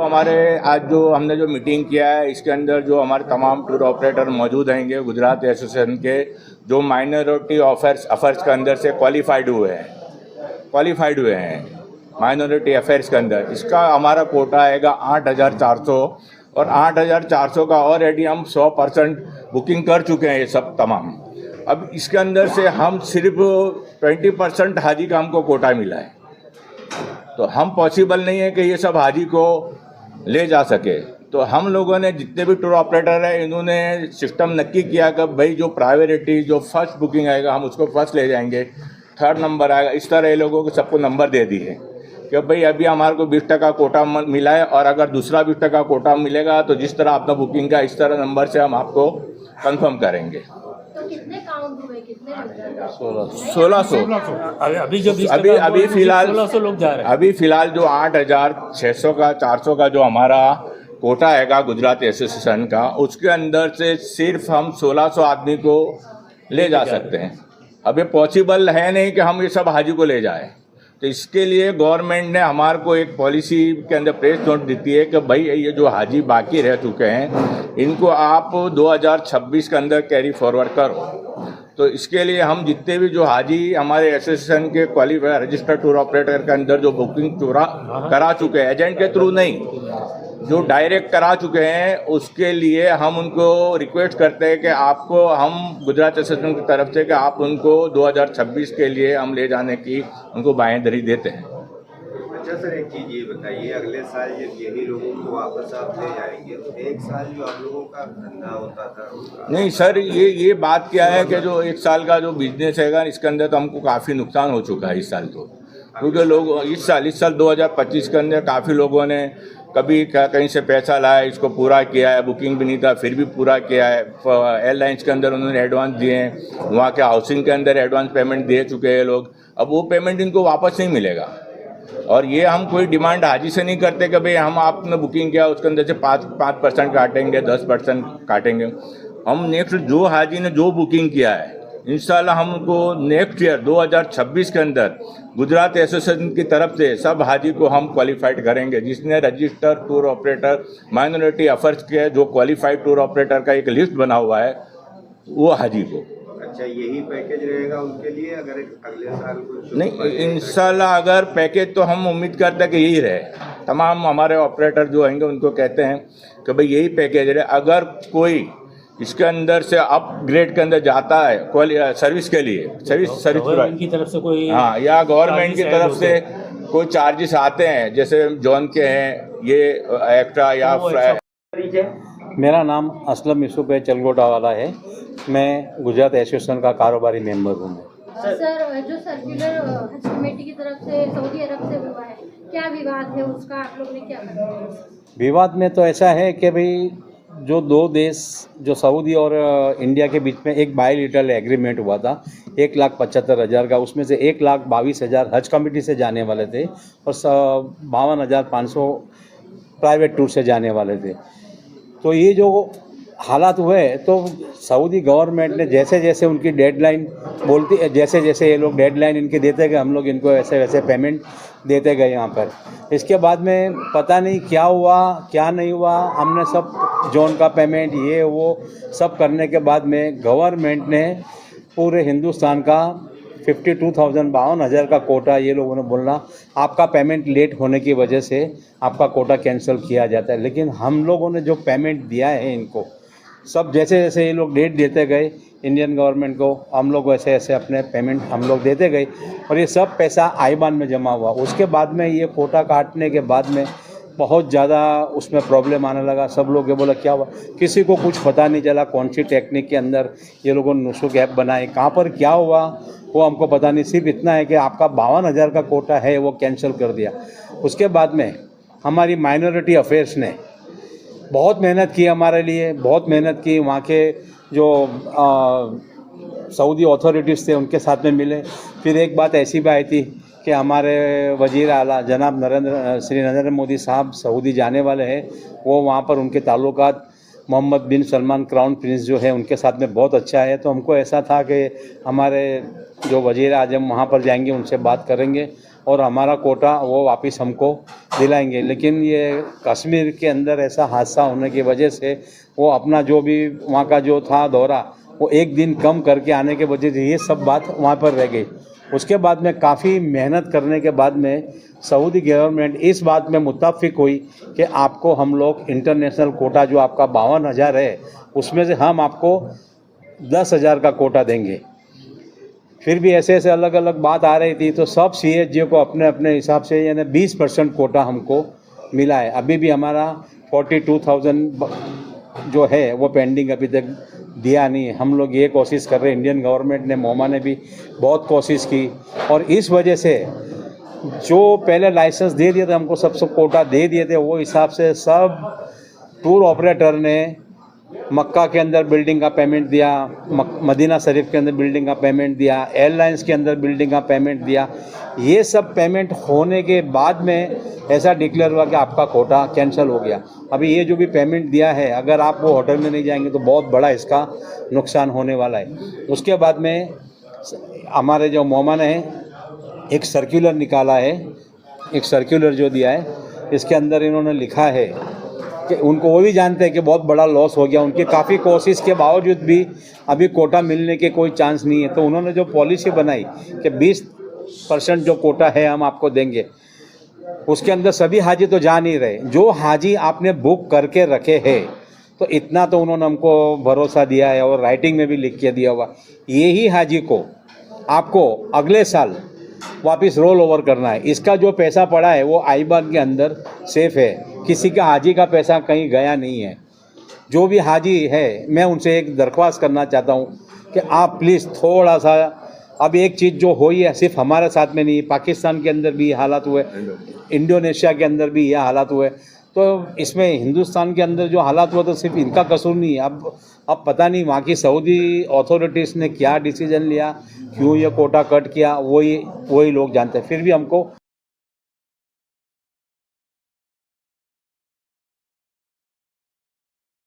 हमारे आज जो हमने जो मीटिंग किया है इसके अंदर जो हमारे तमाम टूर ऑपरेटर मौजूद रहेंगे गुजरात एसोसिएशन के, जो माइनॉरिटी अफेयर्स के अंदर से क्वालिफाइड हुए हैं माइनॉरिटी अफेयर्स के अंदर, इसका हमारा कोटा आएगा 8,400 और 8,400 का ऑलरेडी हम 100% बुकिंग कर चुके हैं ये सब तमाम। अब इसके अंदर से हम सिर्फ 20% हाजी का हमको कोटा मिला है, तो हम पॉसिबल नहीं है कि ये सब हाजी को ले जा सके। तो हम लोगों ने जितने भी टूर ऑपरेटर हैं इन्होंने सिस्टम नक्की किया कि भाई जो प्रायोरिटी जो फर्स्ट बुकिंग आएगा हम उसको फर्स्ट ले जाएंगे, थर्ड नंबर आएगा, इस तरह ये लोगों को सबको नंबर दे दिए कि भाई अभी हमारे को 20% कोटा मिला है और अगर दूसरा 20% कोटा मिलेगा तो जिस तरह आपका बुकिंग का इस तरह नंबर से हम आपको कंफर्म करेंगे। तो कितने काउंट हुए, कितने 1600 अभी जो अभी फिलहाल 1600 लोग जा रहे हैं। अभी फिलहाल जो 8,600 का 400 का जो हमारा कोटा हैगा गुजरात एसोसिएशन का, उसके अंदर से सिर्फ हम 1600 आदमी को ले जा सकते हैं। अब ये पॉसिबल है नहीं कि हम ये सब हाजी को ले जाएं, तो इसके लिए गवर्नमेंट ने हमारे को एक पॉलिसी के अंदर प्रेस नोट देती है कि भाई ये जो हाजी बाकी रह चुके हैं इनको आप 2026 के अंदर कैरी फॉरवर्ड करो। तो इसके लिए हम जितने भी जो हाजी हमारे एसोसिएशन के क्वालिफाइड रजिस्टर्ड टूर ऑपरेटर के अंदर जो बुकिंग करा चुके हैं, एजेंट के थ्रू नहीं, जो डायरेक्ट करा चुके हैं, उसके लिए हम उनको रिक्वेस्ट करते हैं कि आपको हम गुजरात एसोसिएशन की तरफ से कि आप उनको 2026 के लिए हम ले जाने की उनको बांहेधरी देते हैं। अच्छा सर, एक चीज़ ये बताइए, अगले साल जब यही लोगों को वापस आप ले जाएंगे तो एक साल जो आप लोगों का धंधा होता था नहीं सर, ये बात क्या है कि जो एक साल का जो बिजनेस हैगा इसके अंदर तो हमको काफ़ी नुकसान हो चुका है इस साल, तो क्योंकि लोग इस साल 2025 के अंदर काफ़ी लोगों ने कभी कहीं से पैसा लाया, इसको पूरा किया है, बुकिंग भी नहीं था फिर भी पूरा किया है। एयरलाइंस के अंदर उन्होंने एडवांस दिए हैं, वहाँ के हाउसिंग के अंदर एडवांस पेमेंट दे चुके हैं लोग, अब वो पेमेंट इनको वापस नहीं मिलेगा। और ये हम कोई डिमांड हाजी से नहीं करते कि भाई हम आपने बुकिंग किया उसके अंदर से 5% काटेंगे, 10% काटेंगे। हम नेक्स्ट जो हाजी ने जो बुकिंग किया है इंशाल्लाह हमको नेक्स्ट ईयर 2026 के अंदर गुजरात एसोसिएशन की तरफ से सब हाजी को हम क्वालिफाइड करेंगे। जिसने registered tour operator minority affairs के जो क्वालिफाइड टूर ऑपरेटर का एक लिस्ट बना हुआ है वो हाजी को। अच्छा, यही पैकेज रहेगा उनके लिए अगर अगले साल कुछ नहीं, इंशाल्लाह अगर पैकेज तो हम उम्मीद करते हैं कि यही रहे। तमाम हमारे ऑपरेटर जो होंगे उनको कहते हैं कि भाई यही पैकेज रहे। अगर कोई इसके अंदर से अपग्रेड के अंदर जाता है सर्विस के लिए, सर्विस की तरफ से कोई हाँ, या गवर्नमेंट की तरफ से कोई चार्जेस आते हैं, जैसे जोन के हैं ये एक्स्ट्रा या मेरा नाम असलम यूसुफ है, चलगोटा वाला है। मैं गुजरात एसोसिएशन का कारोबारी मेंबर हूँ। सर, जो सर्कुलर हज कमेटी की तरफ से सऊदी अरब से हुआ है, क्या विवाद है उसका, आप लोग ने क्या कहा? विवाद में तो ऐसा है कि भाई जो दो देश जो सऊदी और इंडिया के बीच में एक बायलैटरल एग्रीमेंट हुआ था 1,75,000 का, उसमें से 1,22,000 हज कमेटी से जाने वाले थे और 52,500 प्राइवेट टूर से जाने वाले थे। तो ये जो हालात हुए तो सऊदी गवर्नमेंट ने जैसे जैसे उनकी डेडलाइन बोलती, जैसे जैसे ये लोग डेडलाइन इनके देते गए, हम लोग इनको ऐसे वैसे पेमेंट देते गए यहाँ पर। इसके बाद में पता नहीं क्या हुआ क्या नहीं हुआ, हमने सब जोन का पेमेंट ये वो सब करने के बाद में गवर्नमेंट ने पूरे हिंदुस्तान का 52,000 का कोटा, ये लोगों ने बोलना आपका पेमेंट लेट होने की वजह से आपका कोटा कैंसिल किया जाता है। लेकिन हम लोगों ने जो पेमेंट दिया है इनको सब जैसे जैसे ये लोग डेट देते गए इंडियन गवर्नमेंट को, हम लोग वैसे ऐसे अपने पेमेंट हम लोग देते गए और ये सब पैसा आईबान में जमा हुआ। उसके बाद में ये कोटा काटने के बाद में बहुत ज़्यादा उसमें प्रॉब्लम आने लगा। सब लोग ये बोला क्या हुआ, किसी को कुछ पता नहीं चला कौन सी टेक्निक के अंदर ये लोगों ने नुस्ख ऐप बनाए, कहाँ पर क्या हुआ वो हमको पता नहीं। सिर्फ इतना है कि आपका 52,000 का कोटा है वो कैंसिल कर दिया। उसके बाद में हमारी माइनॉरिटी अफेयर्स ने बहुत मेहनत की हमारे लिए, बहुत मेहनत की। वहाँ के जो सऊदी अथॉरिटीज़ थे उनके साथ में मिले। फिर एक बात ऐसी भी आई थी कि हमारे वज़ीर आला जनाब श्री नरेंद्र मोदी साहब सऊदी जाने वाले हैं, वो वहाँ पर उनके ताल्लुकात मोहम्मद बिन सलमान क्राउन प्रिंस जो है उनके साथ में बहुत अच्छा है। तो हमको ऐसा था कि हमारे जो वज़ीर आज़म वहाँ पर जाएंगे, उनसे बात करेंगे और हमारा कोटा वो वापस हमको दिलाएंगे। लेकिन ये कश्मीर के अंदर ऐसा हादसा होने की वजह से वो अपना जो भी वहाँ का जो था दौरा वो एक दिन कम करके आने के वजह से ये सब बात वहाँ पर रह गई। उसके बाद में काफ़ी मेहनत करने के बाद में सऊदी गवर्नमेंट इस बात में मुत्तफिक हुई कि आपको हम लोग इंटरनेशनल कोटा जो आपका 52,000 है उसमें से हम आपको 10,000 का कोटा देंगे। फिर भी ऐसे ऐसे अलग अलग बात आ रही थी, तो सब CSG को अपने अपने हिसाब से यानी 20% कोटा हमको मिला है। अभी भी हमारा 42,000 जो है वो पेंडिंग अभी तक दिया नहीं है। हम लोग ये कोशिश कर रहे हैं, इंडियन गवर्नमेंट ने, मोमा ने भी बहुत कोशिश की और इस वजह से जो पहले लाइसेंस दे दिए थे हमको, सबसे कोटा दे दिए थे, वो हिसाब से सब टूर ऑपरेटर ने मक्का के अंदर बिल्डिंग का पेमेंट दिया, मदीना शरीफ के अंदर बिल्डिंग का पेमेंट दिया, एयरलाइंस के अंदर बिल्डिंग का पेमेंट दिया। ये सब पेमेंट होने के बाद में ऐसा डिक्लेयर हुआ कि आपका कोटा कैंसिल हो गया। अभी ये जो भी पेमेंट दिया है, अगर आप वो होटल में नहीं जाएंगे तो बहुत बड़ा इसका नुकसान होने वाला है। उसके बाद में हमारे जो मोमा ने एक सर्कुलर निकाला है, एक सर्कुलर जो दिया है, इसके अंदर इन्होंने लिखा है कि उनको, वो भी जानते हैं कि बहुत बड़ा लॉस हो गया, उनकी काफ़ी कोशिश के बावजूद भी अभी कोटा मिलने के कोई चांस नहीं है। तो उन्होंने जो पॉलिसी बनाई कि 20% जो कोटा है हम आपको देंगे, उसके अंदर सभी हाजी तो जा नहीं रहे। जो हाजी आपने बुक करके रखे हैं, तो इतना तो उन्होंने हमको भरोसा दिया है और राइटिंग में भी लिख के दिया हुआ, यही हाजी को आपको अगले साल वापस रोल ओवर करना है। इसका जो पैसा पड़ा है वो आईबान के अंदर सेफ है, किसी का हाजी का पैसा कहीं गया नहीं है। जो भी हाजी है, मैं उनसे एक दरख्वास्त करना चाहता हूँ कि आप प्लीज़ थोड़ा सा, अब एक चीज़ जो हुई है सिर्फ हमारे साथ में नहीं, पाकिस्तान के अंदर भी ये हालात हुए, इंडोनेशिया के अंदर भी ये हालात हुए, तो इसमें हिंदुस्तान के अंदर जो हालात हुआ तो सिर्फ इनका कसूर नहीं है। अब पता नहीं वहाँ की सऊदी अथॉरिटीज़ ने क्या डिसीजन लिया, क्यों ये कोटा कट किया, वही लोग जानते हैं। फिर भी हमको